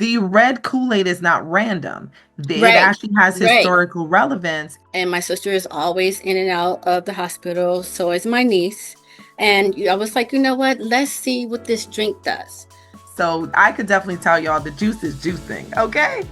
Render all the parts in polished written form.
The red Kool-Aid is not random. It Right, actually has right. historical relevance. And my sister is always in and out of the hospital. So is my niece. And I was like, you know what? Let's see what this drink does. So I could definitely tell y'all the juice is juicing, okay?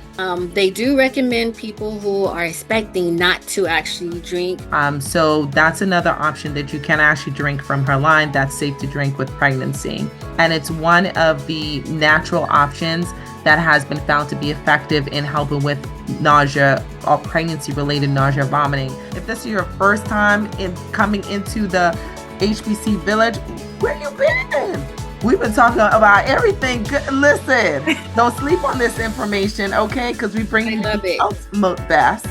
They do recommend people who are expecting not to actually drink. So that's another option that you can actually drink from her line that's safe to drink with pregnancy. And it's one of the natural options that has been found to be effective in helping with nausea or pregnancy-related nausea, vomiting. If this is your first time in coming into the HBC village, where you been? We've been talking about everything. Listen, don't sleep on this information, okay? Because we bring I you love the it. ultimate best.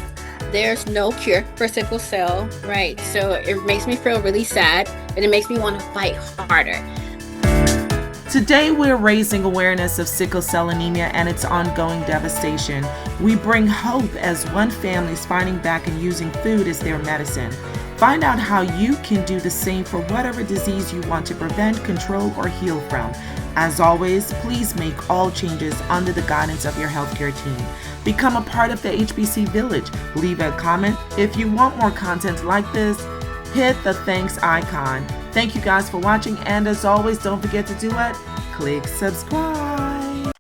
There's no cure for sickle cell, right? So it makes me feel really sad and it makes me want to fight harder. Today, we're raising awareness of sickle cell anemia and its ongoing devastation. We bring hope as one family is fighting back and using food as their medicine. Find out how you can do the same for whatever disease you want to prevent, control, or heal from. As always, please make all changes under the guidance of your healthcare team. Become a part of the HBC Village. Leave a comment. If you want more content like this, hit the thanks icon. Thank you guys for watching, and as always, don't forget to do it. Click subscribe.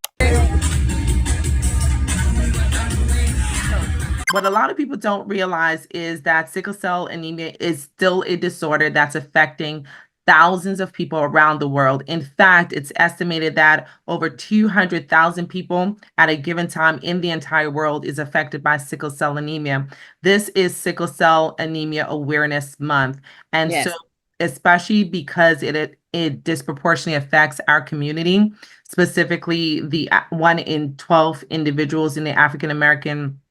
What a lot of people don't realize is that sickle cell anemia is still a disorder that's affecting thousands of people around the world. In fact, it's estimated that over 200,000 people at a given time in the entire world is affected by sickle cell anemia. This is Sickle Cell Anemia Awareness Month. And so, Yes, especially because it disproportionately affects our community, specifically the 1 in 12 individuals in the African American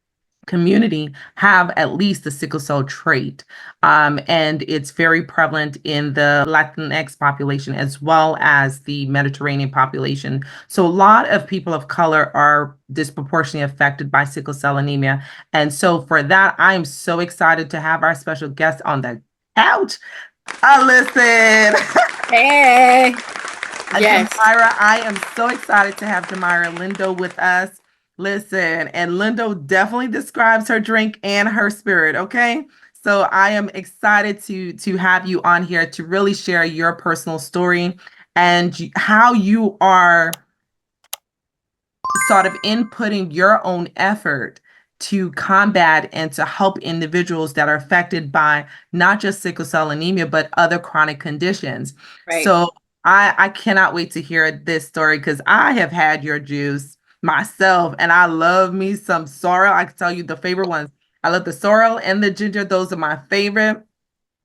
community have at least the sickle cell trait. And it's very prevalent in the Latinx population as well as the Mediterranean population. So a lot of people of color are disproportionately affected by sickle cell anemia. And so for that, I am so excited to have our special guest on the couch. Listen. hey, yes. Jimira, I am so excited to have Jimira Lindo with us. Listen, and Lindo definitely describes her drink and her spirit, okay? So I am excited to have you on here to really share your personal story and how you are sort of inputting your own effort to combat and to help individuals that are affected by not just sickle cell anemia, but other chronic conditions. Right. So I cannot wait to hear this story because I have had your juice myself and I love me some sorrel. I can tell you the favorite ones. I love the sorrel and the ginger. Those are my favorite.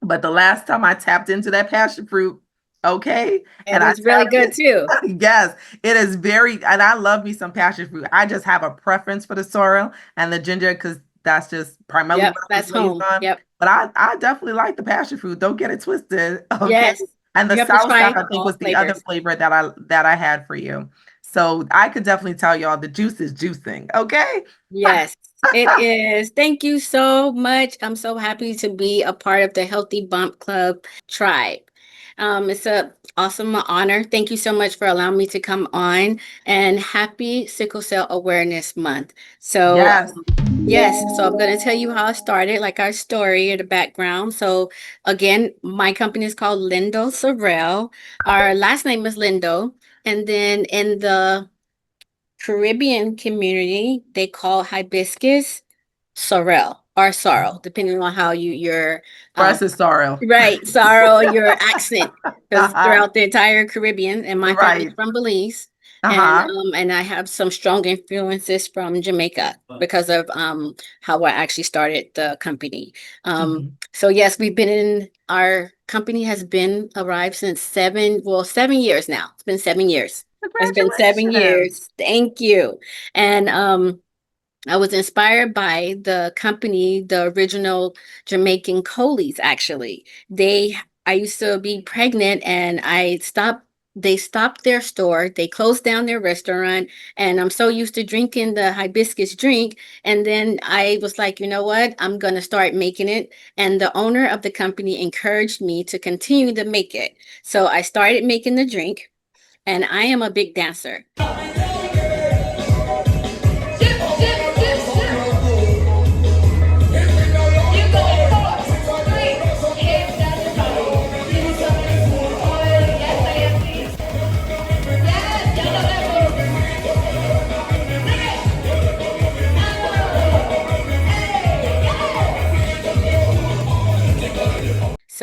But the last time I tapped into that passion fruit, okay, It and I was really tapped good too. in, yes, it is very, and I love me some passion fruit. I just have a preference for the sorrel and the ginger because that's just primarily Yep, what I was that's raised home. on. Yep. But I definitely like the passion fruit. Don't get it twisted, okay? Yes. And the You have to soursop, try I think, all was the other flavors. flavor that I had for you. So I could definitely tell y'all the juice is juicing, okay? Yes, it is. Thank you so much. I'm so happy to be a part of the Healthy Bump Club tribe. It's a awesome honor. Thank you so much for allowing me to come on and happy Sickle Cell Awareness Month. So, Yes. yes, so I'm going to tell you how I started, like our story in the background. So, again, my company is called Lindo Sorrel. Our last name is Lindo. And then in the Caribbean community, they call hibiscus sorrel or sorrel, depending on how your um Press is sorrel. right, sorrel, your accent. Because throughout the entire Caribbean, and my family's Right. from Belize, Uh-huh. and I have some strong influences from Jamaica because of how I actually started the company. Mhm. So yes, we've been in our company has been arrived since 7 years now. It's been 7 years. It's been seven Congratulations. years. Thank you. And I was inspired by the company, the original Jamaican Coolies, actually. I used to be pregnant and they stopped their store, they closed down their restaurant, and I'm so used to drinking the hibiscus drink. And then I was like, you know what? I'm going to start making it. And the owner of the company encouraged me to continue to make it. So I started making the drink, and I am a big dancer.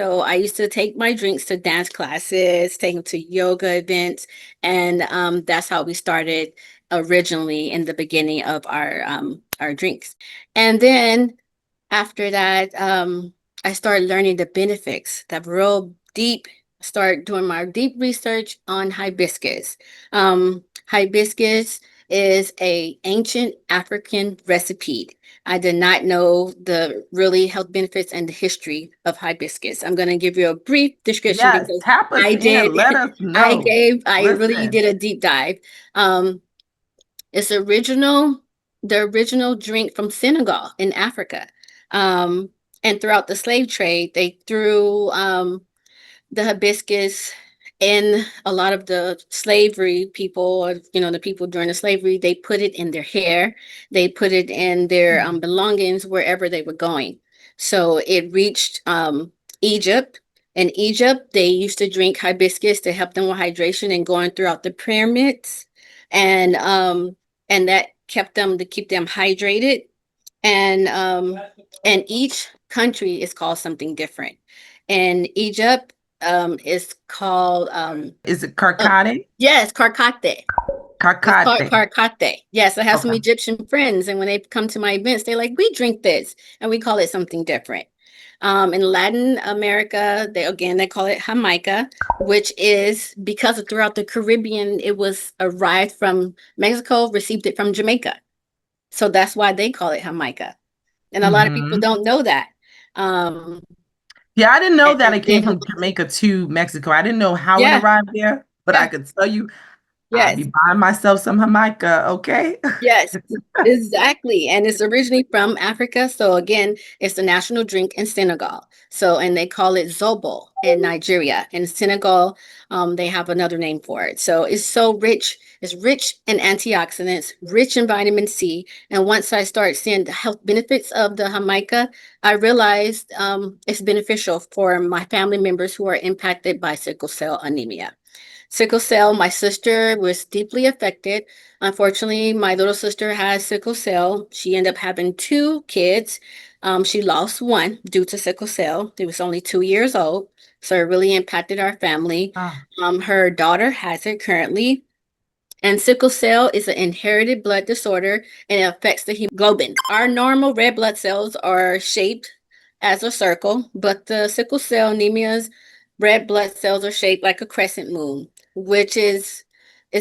So I used to take my drinks to dance classes, take them to yoga events, and that's how we started originally in the beginning of our drinks. And then after that, I started learning the benefits, that real deep, start doing my deep research on hibiscus. Hibiscus is a ancient African recipe. I did not know the really health benefits and the history of hibiscus. I'm going to give you a brief description Yes, because tap us I in. did, Let us know. I really Listen. did a deep dive. Um, it's the original drink from Senegal in Africa. Um, and throughout the slave trade, they threw the hibiscus in a lot of the slavery people, or the people during the slavery. They put it in their hair, they put it in their belongings wherever they were going. So it reached Egypt. In Egypt, they used to drink hibiscus to help them with hydration and going throughout the pyramids, and that kept them to keep them hydrated. And each country is called something different. In Egypt, is called Is it uh, carcade? yes, carcate. It's called Carcate. carcate. Yes, I have some Okay. Egyptian friends, and when they come to my events, they're like, "We drink this," and we call it something different. In Latin America, they call it Jamaica, which is because of throughout the Caribbean, it was arrived from Mexico, received it from Jamaica, so that's why they call it Jamaica. And a lot of people Hmm. don't know that. Um, Yeah, I didn't know that and it came then, from Jamaica to Mexico. I didn't know how it yeah, arrived there, but I yeah, could tell you I'll be yes. buying myself some Jamaica, okay? Yes, exactly. And it's originally from Africa. So again, it's the national drink in Senegal. So, and they call it Zobo in Nigeria. In Senegal, they have another name for it. So it's so rich. It's rich in antioxidants, rich in vitamin C. And once I start seeing the health benefits of the Jamaica, I realized it's beneficial for my family members who are impacted by sickle cell anemia. Sickle cell, my sister was deeply affected. Unfortunately, my little sister has sickle cell. She ended up having two kids. She lost one due to sickle cell. She was only 2 years old. So it really impacted our family. Ah. Her daughter has it currently. And sickle cell is an inherited blood disorder and it affects the hemoglobin. Our normal red blood cells are shaped as a circle, but the sickle cell anemia's red blood cells are shaped like a crescent moon, which is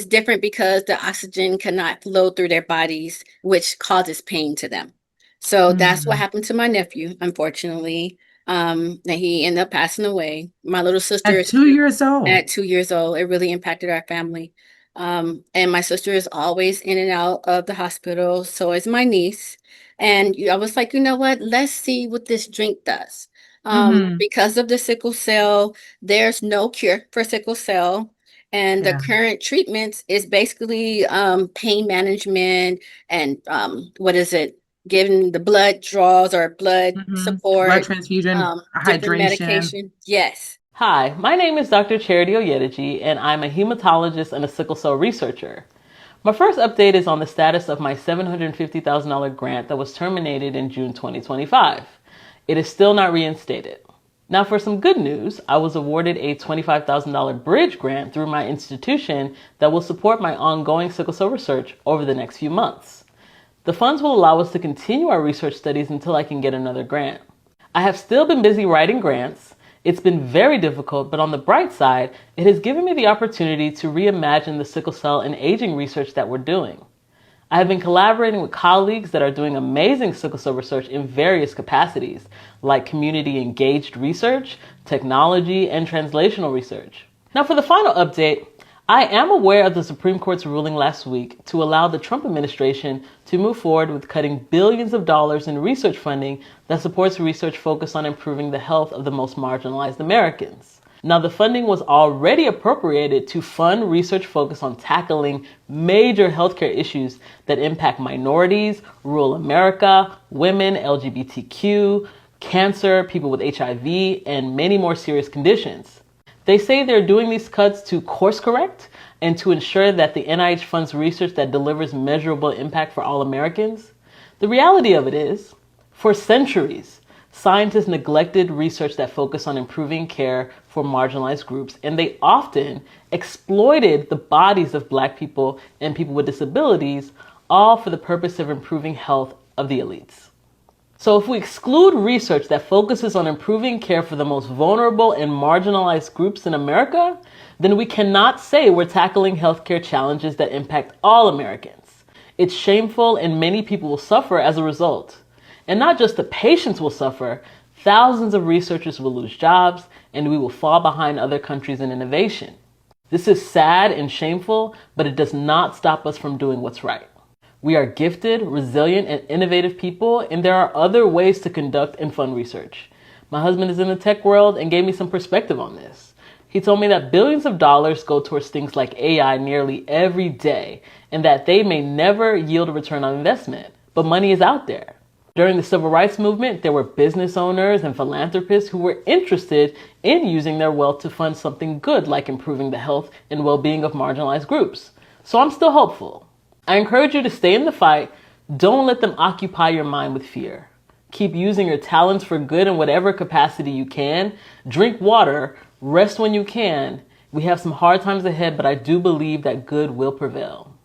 different because the oxygen cannot flow through their bodies, which causes pain to them. So that's what Mm. happened to my nephew, unfortunately. That he ended up passing away. My little sister At is 2 years old. at 2 years old. It really impacted our family. And my sister is always in and out of the hospital. So is my niece. And I was like, you know what? Let's see what this drink does. Hmm. Because of the sickle cell, there's no cure for sickle cell. And the Yeah. current treatments is basically pain management and what is it? Giving the blood draws or blood Blood support, transfusion, different hydration. medication. Yes. Hi, my name is Dr. Charity Oyedeji, and I'm a hematologist and a sickle cell researcher. My first update is on the status of my $750,000 grant that was terminated in June 2025. It is still not reinstated. Now, for some good news, I was awarded a $25,000 bridge grant through my institution that will support my ongoing sickle cell research over the next few months. The funds will allow us to continue our research studies until I can get another grant. I have still been busy writing grants. It's been very difficult, but on the bright side, it has given me the opportunity to reimagine the sickle cell and aging research that we're doing. I have been collaborating with colleagues that are doing amazing sickle cell research in various capacities, like community engaged research, technology, and translational research. Now, for the final update, I am aware of the Supreme Court's ruling last week to allow the Trump administration to move forward with cutting billions of dollars in research funding that supports research focused on improving the health of the most marginalized Americans. Now, the funding was already appropriated to fund research focused on tackling major healthcare issues that impact minorities, rural America, women, LGBTQ, cancer, people with HIV, and many more serious conditions. They say they're doing these cuts to course correct and to ensure that the NIH funds research that delivers measurable impact for all Americans. The reality of it is, for centuries, Scientists neglected research that focused on improving care for marginalized groups, and they often exploited the bodies of Black people and people with disabilities, all for the purpose of improving health of the elites. So if we exclude research that focuses on improving care for the most vulnerable and marginalized groups in America, then we cannot say we're tackling healthcare challenges that impact all Americans. It's shameful, and many people will suffer as a result. And not just the patients will suffer, thousands of researchers will lose jobs, and we will fall behind other countries in innovation. This is sad and shameful, but it does not stop us from doing what's right. We are gifted, resilient, and innovative people, and there are other ways to conduct and fund research. My husband is in the tech world and gave me some perspective on this. He told me that billions of dollars go towards things like AI nearly every day, and that they may never yield a return on investment, but money is out there. During the civil rights movement, there were business owners and philanthropists who were interested in using their wealth to fund something good, like improving the health and well-being of marginalized groups. So I'm still hopeful. I encourage you to stay in the fight. Don't let them occupy your mind with fear. Keep using your talents for good in whatever capacity you can. Drink water, rest when you can. We have some hard times ahead, but I do believe that good will prevail.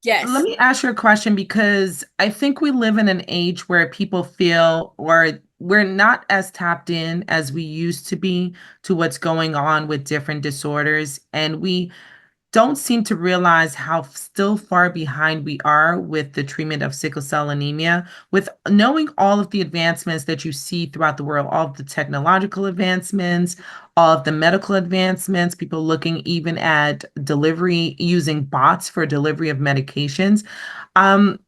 Yes. Let me ask you a question, because I think we live in an age where people feel, or we're not as tapped in as we used to be to what's going on with different disorders. And we don't seem to realize how still far behind we are with the treatment of sickle cell anemia. With knowing all of the advancements that you see throughout the world, all of the technological advancements, all of the medical advancements, people looking even at delivery, using bots for delivery of medications. Um,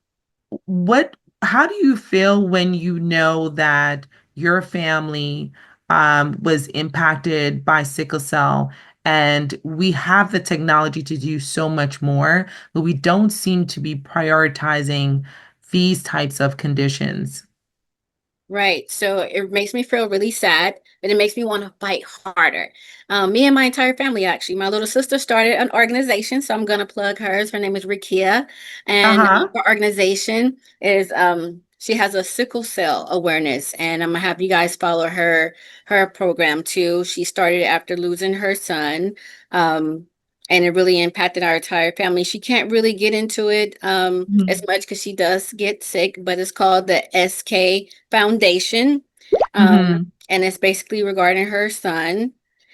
what, how do you feel when you know that your family was impacted by sickle cell, and we have the technology to do so much more, but we don't seem to be prioritizing these types of conditions? Right. So it makes me feel really sad, but it makes me want to fight harder. Me and my entire family, actually, my little sister started an organization, so I'm going to plug hers. Her name is Rikia, and Uh-huh. her organization is she has a sickle cell awareness, and I'm gonna have you guys follow her program too. She started after losing her son. Um, and it really impacted our entire family. She can't really get into it as Mhm. much because she does get sick, but it's called the SK Foundation. Mhm. And it's basically regarding her son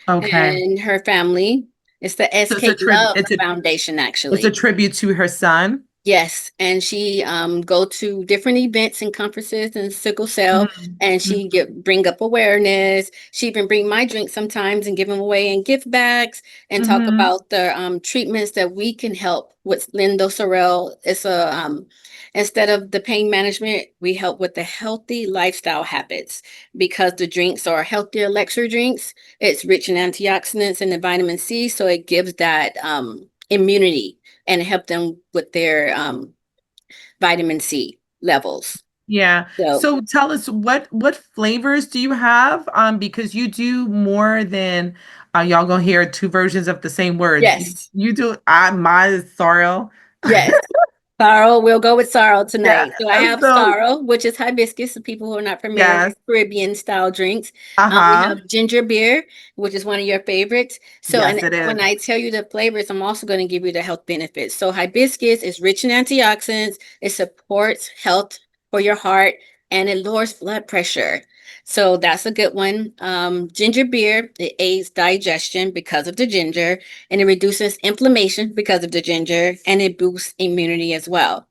Okay. and her family. It's the So it's a SK tribute. Love Foundation, It's a actually. tribute to her son. Yes, and she go to different events and conferences and sickle cell, Mhm. and she Mhm. get bring up awareness. She even bring my drink sometimes and give them away in gift bags and talk Mhm. about the treatments that we can help with Lindo Sorrel. It's a instead of the pain management, we help with the healthy lifestyle habits because the drinks are healthier elixir drinks. It's rich in antioxidants and the vitamin C, so it gives that immunity and help them with their vitamin C levels. Yeah. So So tell us, what flavors do you have? Because you do more than y'all gonna hear two versions of the same words. yes, You do my is sorrel. yes. Sorrel, we'll go with sorrel Yeah. tonight. So I have So sorrel, which is hibiscus. For people who are not familiar with yes. Caribbean style drinks, we Uh-huh. have ginger beer, which is one of your favorites. So, Yes, and it when is. I tell you the flavors, I'm also going to give you the health benefits. So, hibiscus is rich in antioxidants. It supports health for your heart and it lowers blood pressure. So that's a good one. Ginger beer, it aids digestion because of the ginger, and it reduces inflammation because of the ginger, and it boosts immunity as well.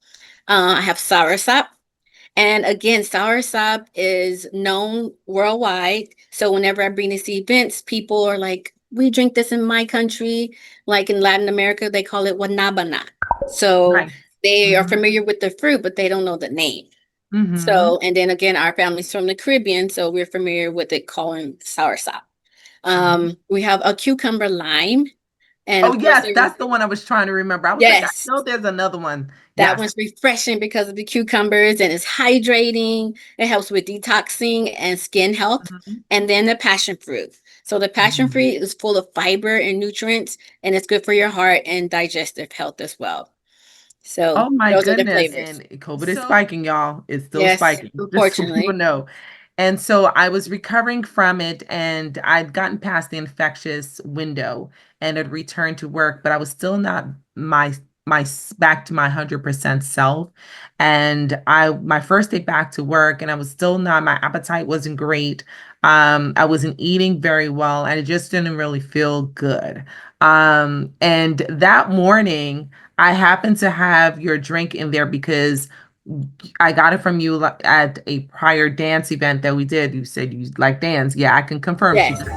I have soursop, and again, soursop is known worldwide. So whenever I bring these events, people are like, "We drink this in my country." Like in Latin America, they call it wanabana. So Nice. they are Mm-hmm. familiar with the fruit, but they don't know the name. Mm-hmm. So, and then again, our family's from the Caribbean, so we're familiar with it calling soursop. We have a cucumber lime, and Oh of course, yes, that's the one I was trying to remember. I was like, I yes, know there's another one. that Yes. one's refreshing because of the cucumbers and it's hydrating. It helps with detoxing and skin health. Mhm. And then the passion fruit. So the passion Mhm. fruit is full of fiber and nutrients, and it's good for your heart and digestive health as well. So Oh my those are the goodness. flavors. And COVID is spiking, y'all. It's still Yes, spiking, just so people unfortunately. know. And so I was recovering from it, and I'd gotten past the infectious window and had returned to work, but I was still not my back to my 100% self. And my first day back to work, and I was still not, my appetite wasn't great. I wasn't eating very well, and it just didn't really feel good. And that morning, I happened to have your drink in there because I got it from you at a prior dance event that we did. You said you like dance. Yeah, I can confirm she Yes, does.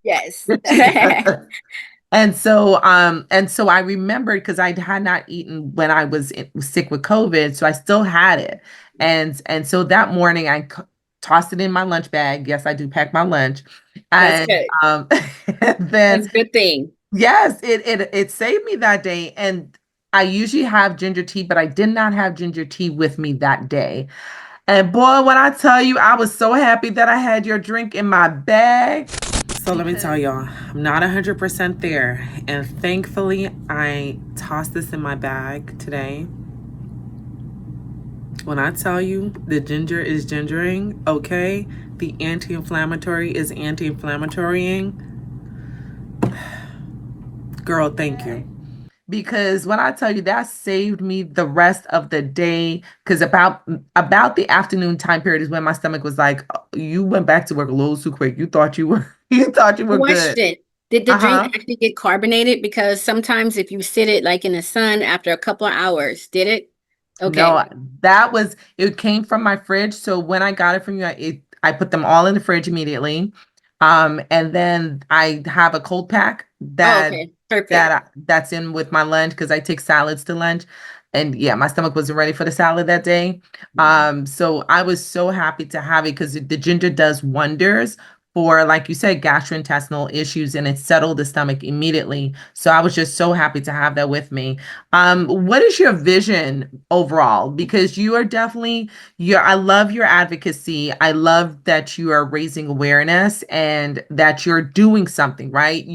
yes. Yes. And so I remembered because I had not eaten when I was sick with COVID, so I still had it. And so that morning tossed it in my lunch bag. Yes, I do pack my lunch. That's And good. and That's then a good thing. yes, it saved me that day. And I usually have ginger tea, but I did not have ginger tea with me that day. And boy, when I tell you, I was so happy that I had your drink in my bag. So let me tell y'all, I'm not 100% there. And thankfully, I tossed this in my bag today. When I tell you the ginger is gingering, okay? The anti-inflammatory is anti-inflammatorying. Girl, thank you. Because when I tell you that saved me the rest of the day, because about the afternoon time period is when my stomach was like, "Oh, you went back to work a little too quick. You thought you were you thought you were good." Question. Did the drink Uh-huh. actually get carbonated? Because sometimes if you sit it like in the sun after a couple of hours, did it? Okay. No, that was it came from my fridge. So when I got it from you, I put them all in the fridge immediately. And then I have a cold pack Oh, okay. Perfect. that's in with my lunch because I take salads to lunch. And yeah, my stomach wasn't ready for the salad that day. So I was so happy to have it because the ginger does wonders for, like you said, gastrointestinal issues, and it settled the stomach immediately. So I was just so happy to have that with me. What is your vision overall? Because you are definitely I love your advocacy. I love that you are raising awareness and that you're doing something, right?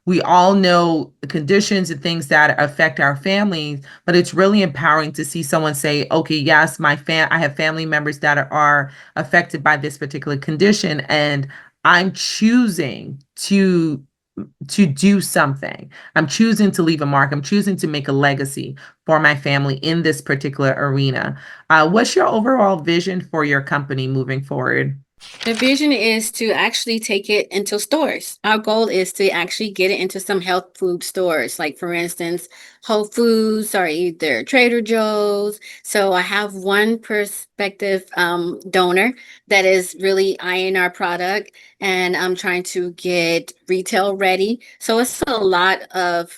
We all know the conditions and things that affect our families, but it's really empowering to see someone say, okay, yes, I have family members that are affected by this particular condition, and I'm choosing to do something. I'm choosing to leave a mark. I'm choosing to make a legacy for my family in this particular arena. What's your overall vision for your company moving forward? The vision is to actually take it into stores. Our goal is to actually get it into some health food stores, like for instance, Whole Foods or either Trader Joe's. So I have one prospective donor that is really eyeing our product, and I'm trying to get retail ready. So it's a lot of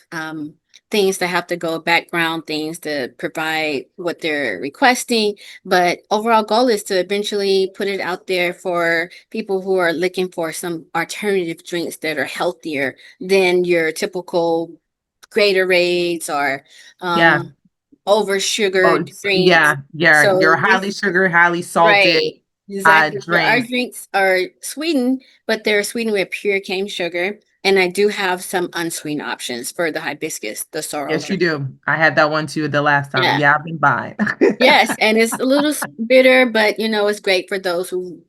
things that have to go background things to provide what they're requesting, but overall goal is to eventually put it out there for people who are looking for some alternative drinks that are healthier than your typical Gatorades or Yeah. over sugared drinks. Yeah. Yeah. So Your highly this sugar, highly salted right. Exactly. So our drinks. drinks are sweetened, but they're sweetened with pure cane sugar. And I do have some unsweetened options for the hibiscus, the sorrel. Yes, you do. I had that one too the last time. Yeah. Yeah, I've been by. Yes, and it's a little bitter, but it's great for those who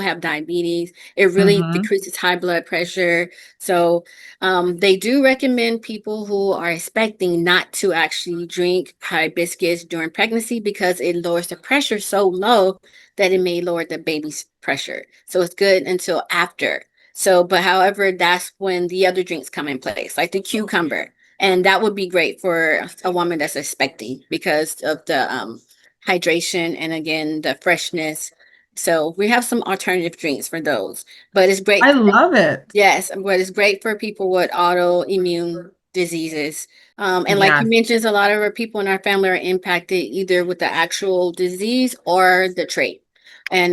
have diabetes. It really Hmm. decreases high blood pressure. So, they do recommend people who are expecting not to actually drink hibiscus during pregnancy because it lowers the pressure so low that it may lower the baby's pressure. So it's good until after. So, but however, that's when the other drinks come in place, like the cucumber. And that would be great for a woman that's expecting because of the hydration and again the freshness. So we have some alternative drinks for those. But it's I great. love it. Yes, but it's great for people with autoimmune diseases. And like you Yes. mentioned, a lot of our people in our family are impacted either with the actual disease or the trait. And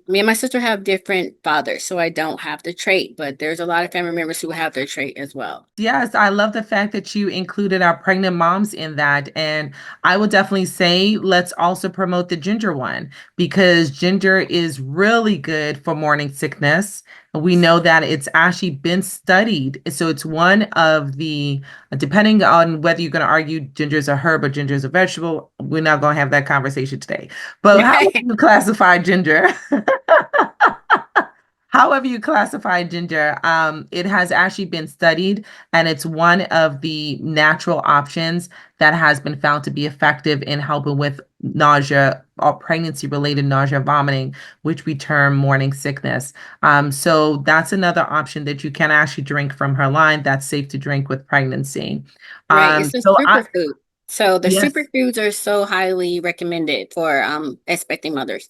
me and my sister have different fathers, so I don't have the trait, but there's a lot of family members who have their trait as well. Yes, I love the fact that you included our pregnant moms in that. And I would definitely say let's also promote the ginger one because ginger is really good for morning sickness. We know that it's actually been studied. So it's one of the, depending on whether you're going to argue ginger is a herb or ginger is a vegetable, we're not going to have that conversation today. But how would you classify ginger? However you classify ginger, it has actually been studied, and it's one of the natural options that has been found to be effective in helping with nausea or pregnancy-related nausea, vomiting, which we term morning sickness. So that's another option that you can actually drink from her line. That's safe to drink with pregnancy. Right, it's a So superfood. So the yes. superfoods are so highly recommended for expecting mothers.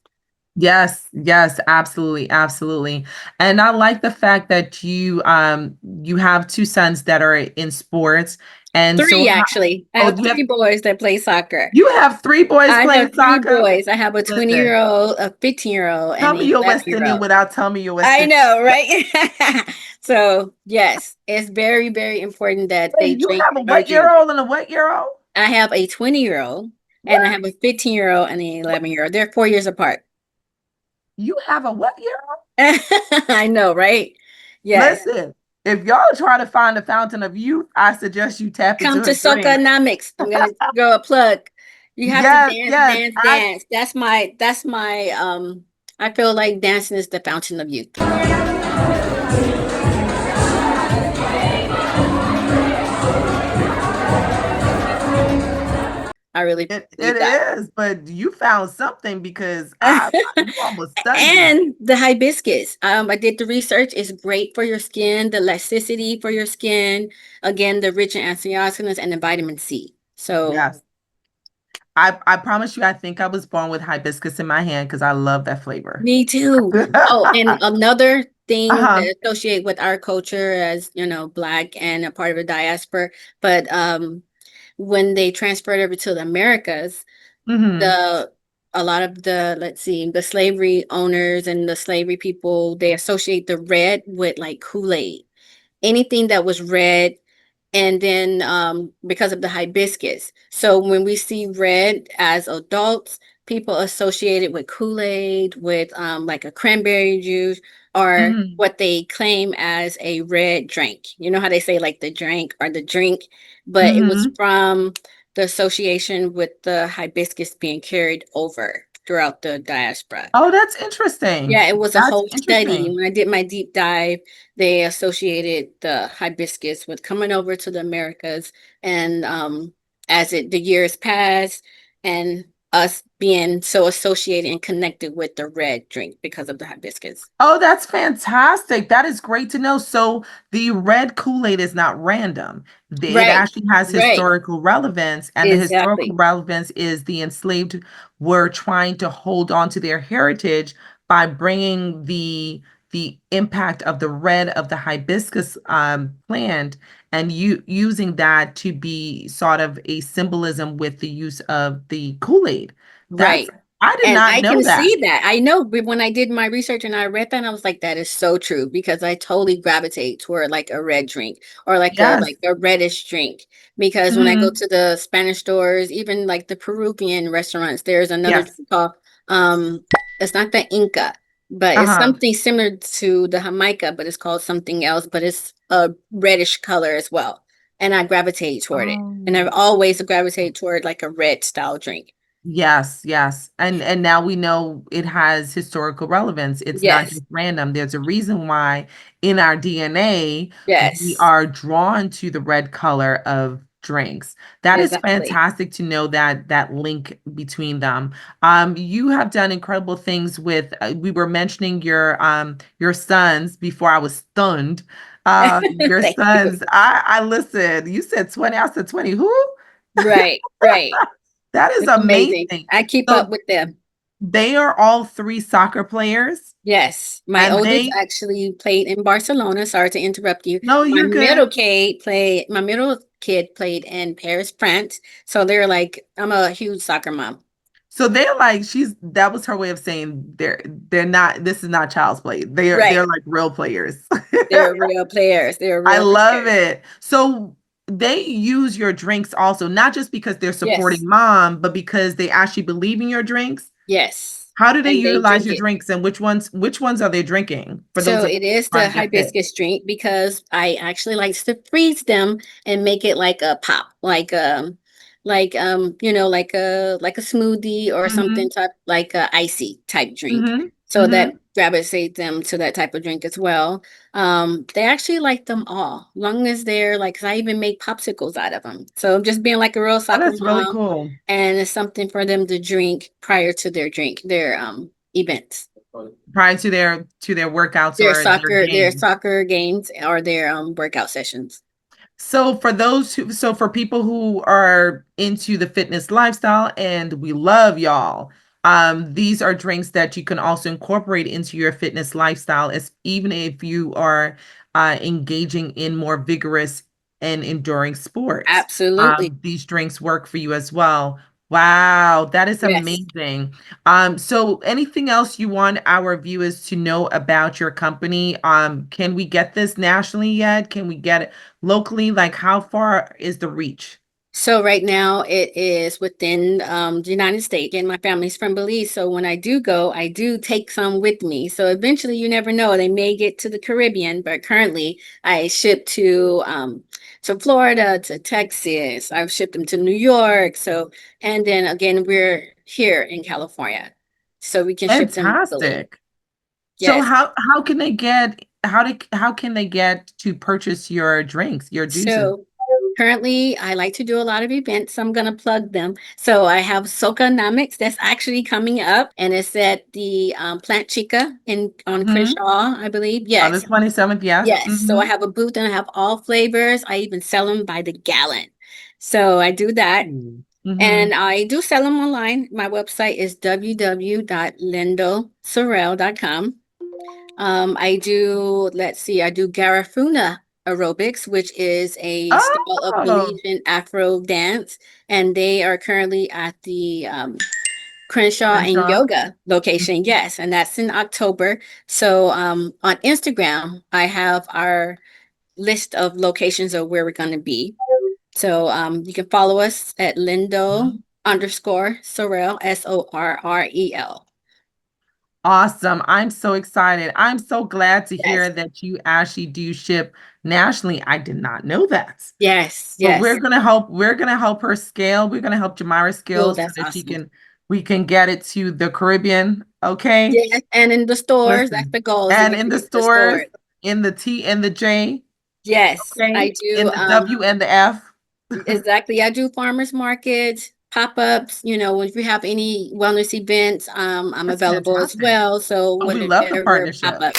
Yes, yes, absolutely, absolutely. And I like the fact that you have two sons that are in sports. And so Three, actually. I oh, have three boys that play soccer. you have three boys I playing have three soccer? boys. I have a Listen, 20-year-old, a 15-year-old, tell and me a you're West Indian 11-year-old. without telling me you're West I Indian. know, right? So, yes, it's very, very important that they Wait, you drink have a what year virgin. old and a what year old? I have a 20-year-old and I What? have a 15-year-old and an 11-year-old. They're 4 years apart. You have a what year old? I know, right? Yes. Listen, if y'all try to find the fountain of youth, I suggest you tap Come into to her dream. Socanomics. I'm gonna go a plug. You have to Yes, dance, yes. dance, dance. That's my I feel like dancing is the fountain of youth. I really It believe that. is, but you found something because I you almost stunned me. And the hibiscus. I did the research. It's great for your skin, the elasticity for your skin. Again, the rich in antioxidants and the vitamin C. So Yes. I promise you, I think I was born with hibiscus in my hand because I love that flavor. me too. Oh, and another thing Uh-huh. that associate with our culture as, Black and a part of the diaspora, but when they transferred over to the Americas, Hmm. the a lot of the, let's see, the slavery owners and the slavery people, they associate the red with like Kool-Aid. Anything that was red, and then because of the hibiscus. So when we see red as adults, people associate it with Kool-Aid, with like a cranberry juice, or Hmm. what they claim as a red drink. You know how they say like the drink or the drink, but it was Hmm. from the association with the hibiscus being carried over throughout the diaspora. Oh, that's interesting. Yeah, it was a That's whole study. interesting. When I did my deep dive, they associated the hibiscus with coming over to the Americas, and as the years passed, and us being so associated and connected with the red drink because of the hibiscus. Oh, that's fantastic. That is great to know. So the red Kool-Aid is not random. It Right, actually has right, historical relevance, and the historical exactly, relevance is the enslaved were trying to hold on to their heritage by bringing the impact of the red of the hibiscus plant and using that to be sort of a symbolism with the use of the Kool-Aid. That's right. I did And not I know can that. see that. I know, but when I did my research and I read that, I was like, that is so true because I totally gravitate toward like a red drink or like a Yes. like a reddish drink. Because when I go Hmm. to the Spanish stores, even like the Peruvian restaurants, there's another Yes. drink called um it's not the Inca, but it's Uh-huh. something similar to the Jamaica, but it's called something else, but it's a reddish color as well. And I gravitate toward it. And I've Oh. always gravitated toward like a red style drink. Yes, yes. And now we know it has historical relevance. It's not Yes. just random. There's a reason why in our DNA we Yes. are drawn to the red color of drinks. That is Exactly. fantastic to know that link between them. You have done incredible things with we were mentioning your sons before I was stunned. Your Thank you. sons, I listened. You said 20, I said 20. Who? Right, right. That is It's amazing. amazing. I keep up So with them. they are all three soccer players, Yes. My and oldest they, actually played in Barcelona. Sorry to interrupt you. no, My you're good. middle kid played in Paris, France. So they're like, I'm a huge soccer mom. So they're like, that was her way of saying they're not, this is not child's play. Right. They're like real players. They're real players. They're I real love players. it. So they use your drinks also, not just because they're Yes. supporting mom, but because they actually believe in your drinks. Yes. How do they And they utilize drink your it. drinks, and which ones are they drinking for those So of it is trying the to get fit? hibiscus drink because I actually like to freeze them and make it like a pop, like a smoothie or Mm-hmm. something type like a icy type drink. Mm-hmm. So Mm-hmm. that gravitates them to that type of drink as well. They actually like them all, long as they're like, 'cause I even make popsicles out of them. So just being like a real Oh, soccer that's really mom, cool. and it's something for them to drink prior to their events. Prior to their workouts Their or their soccer their games. soccer games or their workout sessions. So for people who are into the fitness lifestyle, and we love y'all, these are drinks that you can also incorporate into your fitness lifestyle, as even if you are engaging in more vigorous and enduring sports. Absolutely. These drinks work for you as well. Wow, that is Yes. amazing. So anything else you want our viewers to know about your company? Can we get this nationally yet? Can we get it locally? Like, how far is the reach? So right now it is within the United States, and my family's from Belize. So when I do go, I do take some with me. So eventually, you never know, they may get to the Caribbean. But currently, I ship to Florida, to Texas. I've shipped them to New York. So and then again, we're here in California, so we can ship them locally. Fantastic. So Yes. how can they get how can they get to purchase your drinks, your juices? So currently, I like to do a lot of events, so I'm gonna plug them. So I have Socanomics that's actually coming up, and it's at the Plant Chica in on Hmm. Crenshaw, I believe. On the Yes, 27th, yes. yes. So I Hmm. have a booth and I have all flavors. I even sell them by the gallon. So I do that. Hmm. And I do sell them online. My website is www.lindosorrel.com. Let's see, I do Garifuna aerobics, which is a style of Oh, Belizean Afro dance, and they are currently at the Crenshaw and Crenshaw. Yoga location. Yes, and that's in October. So on Instagram, I have our list of locations of where we're going to be. So you can follow us at Lindo underscore Sorrel, Sorrel. Awesome. I'm so excited. I'm so glad to hear Yes, that you actually do ship nationally. I did not know that. yes, But yes. we're gonna help her scale. We're gonna help Jemira Oh, scale so that's that she awesome. can we can get it to the Caribbean. Okay. Yes, and in the stores, that's Listen. the goal is to And get in the it in the stores, stores. in the T and the J, Yes, okay, I do. in the W and the F. Exactly. I do farmers markets, pop-ups, if you have any wellness events, I'm That's available as fantastic. well. So Oh, we love the whatever partnership. pop-up.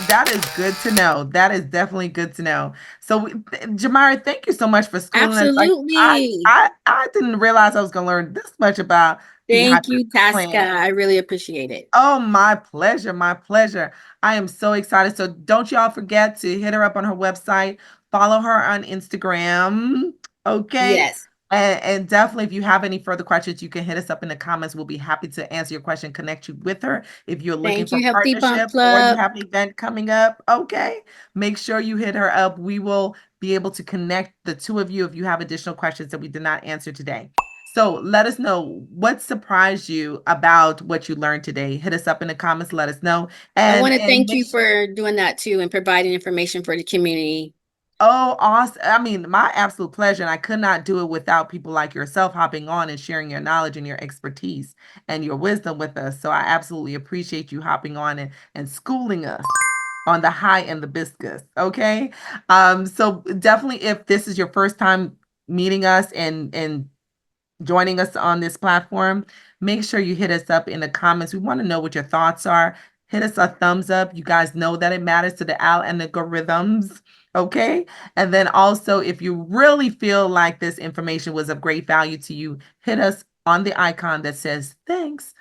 That is good to know. That is definitely good to know. So, Jamari, thank you so much for schooling us. Like, Absolutely. I didn't realize I was going to learn this much about the Thank hibiscus you, Tasca. plant. I really appreciate it. Oh, my pleasure. My pleasure. I am so excited. So don't y'all forget to hit her up on her website, follow her on Instagram. Okay. Yes. And definitely, if you have any further questions, you can hit us up in the comments. We'll be happy to answer your question, connect you with her. If you're looking Thank for you, Healthy Bump partnership or you Club. have an event coming up, okay, make sure you hit her up. We will be able to connect the two of you if you have additional questions that we did not answer today. So let us know what surprised you about what you learned today. Hit us up in the comments, let us know. I want to And thank make you for doing that too and providing information for the community. Oh, awesome. I mean, my absolute pleasure. And I could not do it without people like yourself hopping on and sharing your knowledge and your expertise and your wisdom with us. So I absolutely appreciate you hopping on and schooling us on the high and the biscuits. Okay. So definitely if this is your first time meeting us and joining us on this platform, make sure you hit us up in the comments. We want to know what your thoughts are. Hit us a thumbs up. You guys know that it matters to the algorithms. Okay. And then also, if you really feel like this information was of great value to you, hit us on the icon that says thanks.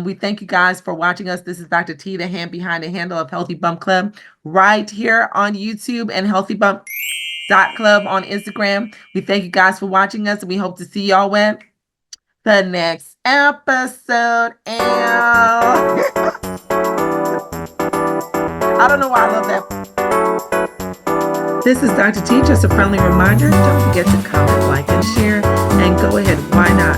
We thank you guys for watching us. This is Dr. T, the hand behind the handle of Healthy Bump Club, right here on YouTube and Healthy Bump Club on Instagram. We thank you guys for watching us, and we hope to see y'all when the next episode. And I don't know why I love that. This is Dr. T. Just a friendly reminder. Don't forget to comment, like, and share. And go ahead, why not?